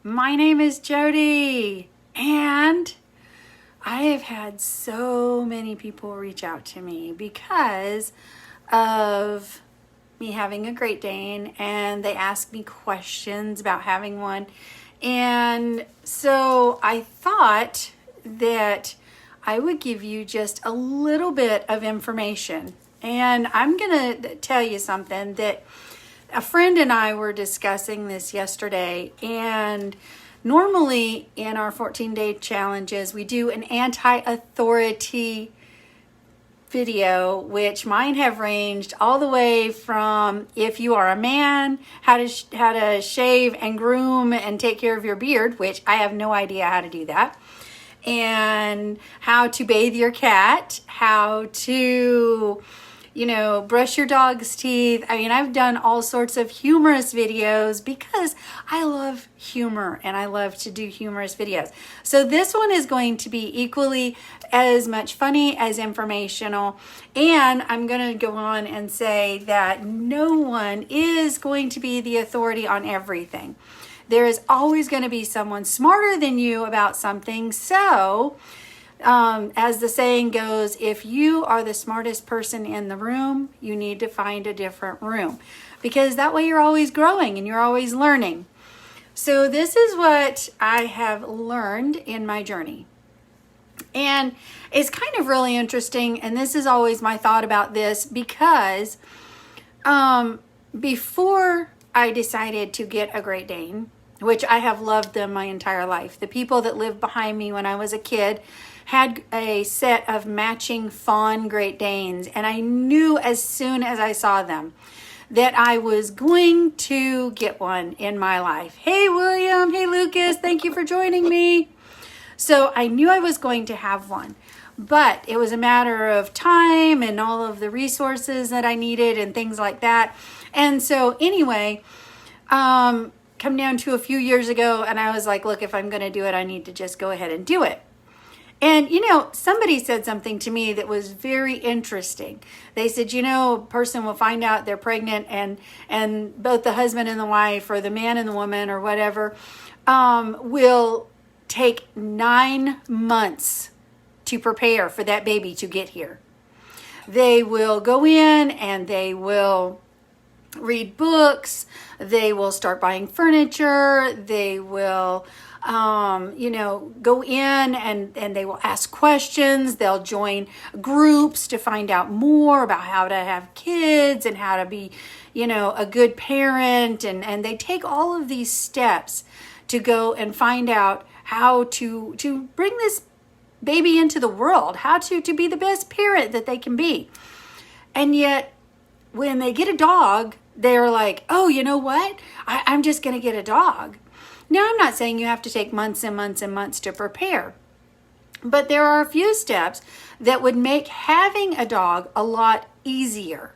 My name is Jody, and I have had so many people reach out to me because of me having a Great Dane, and they ask me questions about having one. And so I thought that I would give you just a little bit of information. And I'm going to tell you something that a friend and I were discussing this yesterday, and normally in our 14-day challenges, we do an anti-authority video, which mine have ranged all the way from if you are a man, how to shave and groom and take care of your beard, which I have no idea how to do that, and how to bathe your cat, how to brush your dog's teeth. I mean, I've done all sorts of humorous videos because I love humor and I love to do humorous videos. So this one is going to be equally as much funny as informational. And I'm going to go on and say that no one is going to be the authority on everything. There is always going to be someone smarter than you about something. So as the saying goes, if you are the smartest person in the room, you need to find a different room, because that way you're always growing and you're always learning. So this is what I have learned in my journey. And it's kind of really interesting. And this is always my thought about this, because before I decided to get a Great Dane, which I have loved them my entire life, the people that lived behind me when I was a kid had a set of matching fawn Great Danes, and I knew as soon as I saw them that I was going to get one in my life. Hey William, hey Lucas, thank you for joining me. So I knew I was going to have one, but it was a matter of time and all of the resources that I needed and things like that. And so anyway, come down to a few years ago, and I was like, look, if I'm going to do it, I need to just go ahead and do it. And, somebody said something to me that was very interesting. They said, a person will find out they're pregnant, and both the husband and the wife, or the man and the woman, or whatever, will take 9 months to prepare for that baby to get here. They will go in and they will read books. They will start buying furniture. They will go in and they will ask questions. They'll join groups to find out more about how to have kids and how to be, a good parent. And they take all of these steps to go and find out how to bring this baby into the world, how to be the best parent that they can be. And yet when they get a dog, they're like, oh, you know what? I'm just going to get a dog. Now, I'm not saying you have to take months and months and months to prepare, but there are a few steps that would make having a dog a lot easier,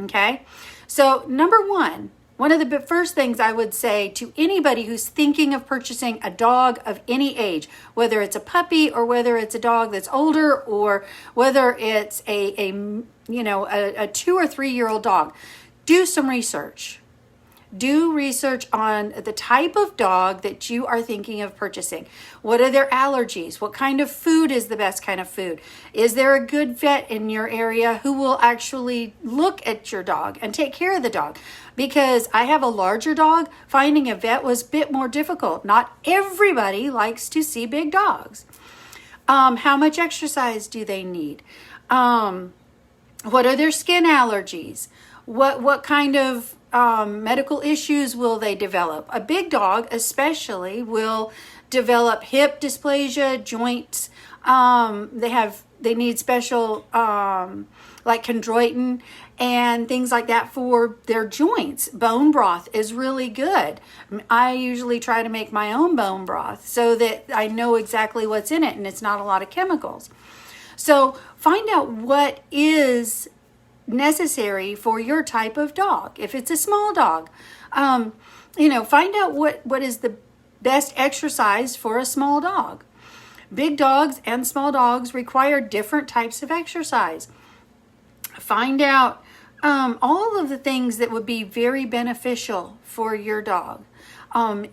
okay? So, number one of the first things I would say to anybody who's thinking of purchasing a dog of any age, whether it's a puppy or whether it's a dog that's older, or whether it's a 2 or 3 year old dog, do some research. Do research on the type of dog that you are thinking of purchasing. What are their allergies? What kind of food is the best kind of food? Is there a good vet in your area who will actually look at your dog and take care of the dog? Because I have a larger dog, finding a vet was a bit more difficult. Not everybody likes to see big dogs. How much exercise do they need? What are their skin allergies? What kind of medical issues will they develop? A big dog especially will develop hip dysplasia, joints. They need special like chondroitin and things like that for their joints. Bone broth is really good. I usually try to make my own bone broth so that I know exactly what's in it and it's not a lot of chemicals. So find out what is necessary for your type of dog. If it's a small dog, find out what is the best exercise for a small dog. Big dogs and small dogs require different types of exercise. Find out All of the things that would be very beneficial for your dog.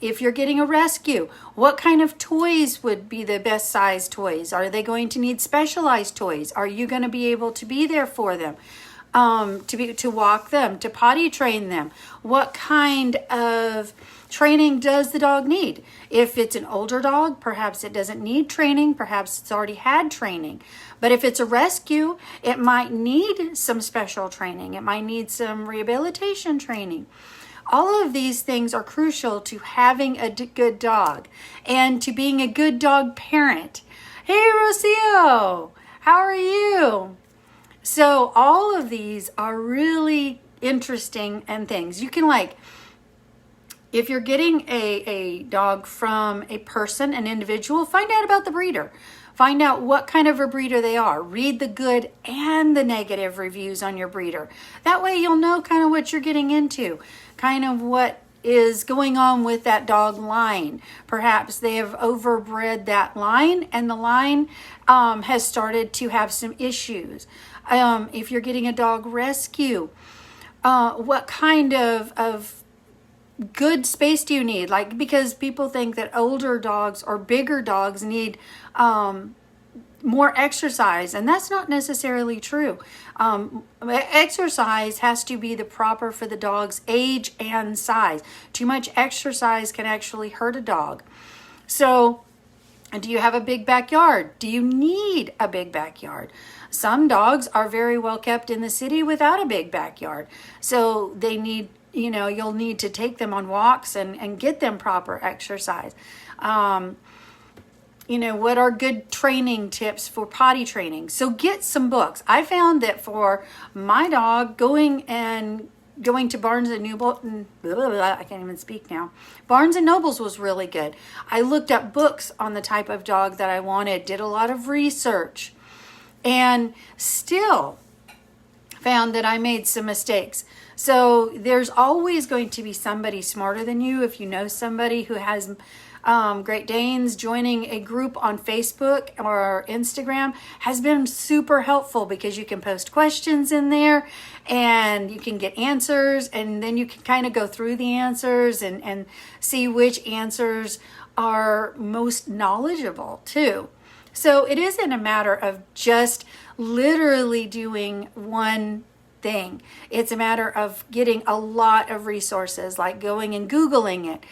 If you're getting a rescue, what kind of toys would be the best size toys? Are they going to need specialized toys? Are you going to be able to be there for them? To walk them, to potty train them? What kind of training does the dog need? If it's an older dog, perhaps it doesn't need training. Perhaps it's already had training. But if it's a rescue, it might need some special training. It might need some rehabilitation training. All of these things are crucial to having a good dog and to being a good dog parent. Hey, Rocio, how are you? So all of these are really interesting and things. You can if you're getting a dog from a person, an individual, find out about the breeder. Find out what kind of a breeder they are. Read the good and the negative reviews on your breeder. That way you'll know kind of what you're getting into, kind of what is going on with that dog line. Perhaps they have overbred that line and the line has started to have some issues. If you're getting a dog rescue, what kind of good space do you need? Because people think that older dogs or bigger dogs need more exercise, and that's not necessarily true. Exercise has to be the proper for the dog's age and size. Too much exercise can actually hurt a dog. So, do you have a big backyard? Do you need a big backyard? Some dogs are very well kept in the city without a big backyard. So they need, you'll need to take them on walks and get them proper exercise. What are good training tips for potty training? So get some books. I found that for my dog, going to Barnes and Noble, I can't even speak now. Barnes and Nobles was really good. I looked up books on the type of dog that I wanted, did a lot of research, and still found that I made some mistakes. So there's always going to be somebody smarter than you. If you know somebody who has Great Danes, joining a group on Facebook or Instagram has been super helpful, because you can post questions in there and you can get answers, and then you can kind of go through the answers and see which answers are most knowledgeable too. So it isn't a matter of just literally doing one thing. It's a matter of getting a lot of resources, like going and Googling it.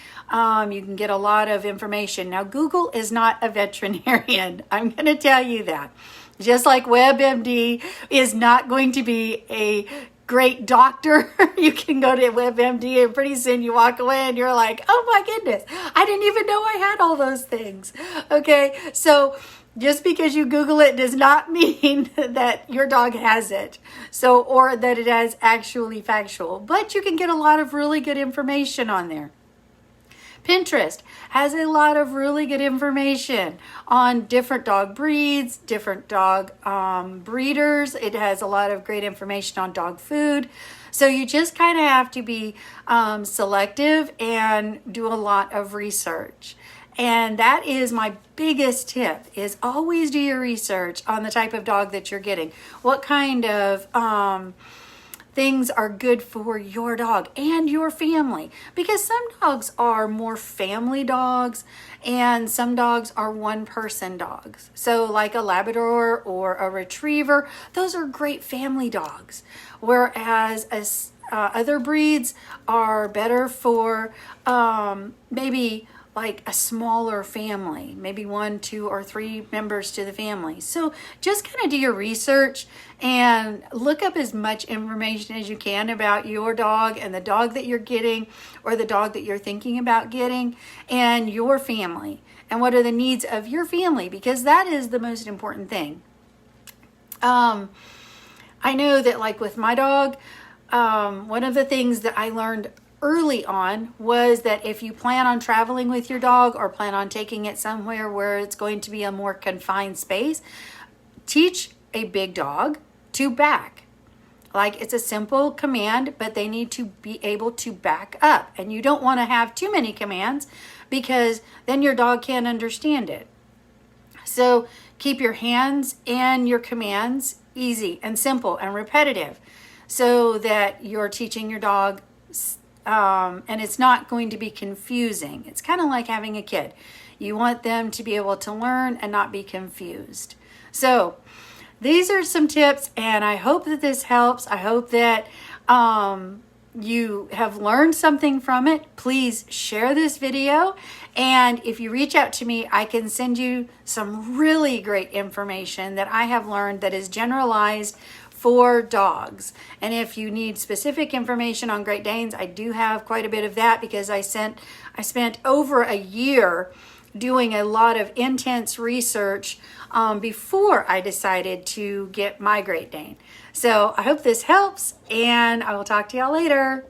You can get a lot of information. Now, Google is not a veterinarian. I'm going to tell you that. Just like WebMD is not going to be a great doctor. You can go to WebMD and pretty soon you walk away and you're like, oh my goodness, I didn't even know I had all those things. Okay, so just because you Google it does not mean that your dog has it. So, or that it is actually factual. But you can get a lot of really good information on there. Pinterest has a lot of really good information on different dog breeds, different dog breeders. It has a lot of great information on dog food. So you just kind of have to be selective and do a lot of research. And that is my biggest tip, is always do your research on the type of dog that you're getting. What kind of things are good for your dog and your family, because some dogs are more family dogs and some dogs are one person dogs. So like a Labrador or a Retriever, those are great family dogs, whereas other breeds are better for maybe like a smaller family, maybe 1, 2, or 3 members to the family. So just kind of do your research and look up as much information as you can about your dog and the dog that you're getting, or the dog that you're thinking about getting, and your family, and what are the needs of your family, because that is the most important thing. I know that like with my dog, one of the things that I learned early on was that if you plan on traveling with your dog or plan on taking it somewhere where it's going to be a more confined space, teach a big dog to back. Like, it's a simple command, but they need to be able to back up. And you don't want to have too many commands, because then your dog can't understand it. So keep your hands and your commands easy and simple and repetitive. so that you're teaching your dog, and it's not going to be confusing. It's kind of like having a kid. You want them to be able to learn and not be confused. So these are some tips, and I hope that this helps. I hope that you have learned something from it. Please share this video, and if you reach out to me, I can send you some really great information that I have learned that is generalized for dogs. And if you need specific information on Great Danes, I do have quite a bit of that, because I spent over a year doing a lot of intense research before I decided to get my Great Dane. So I hope this helps, and I will talk to y'all later.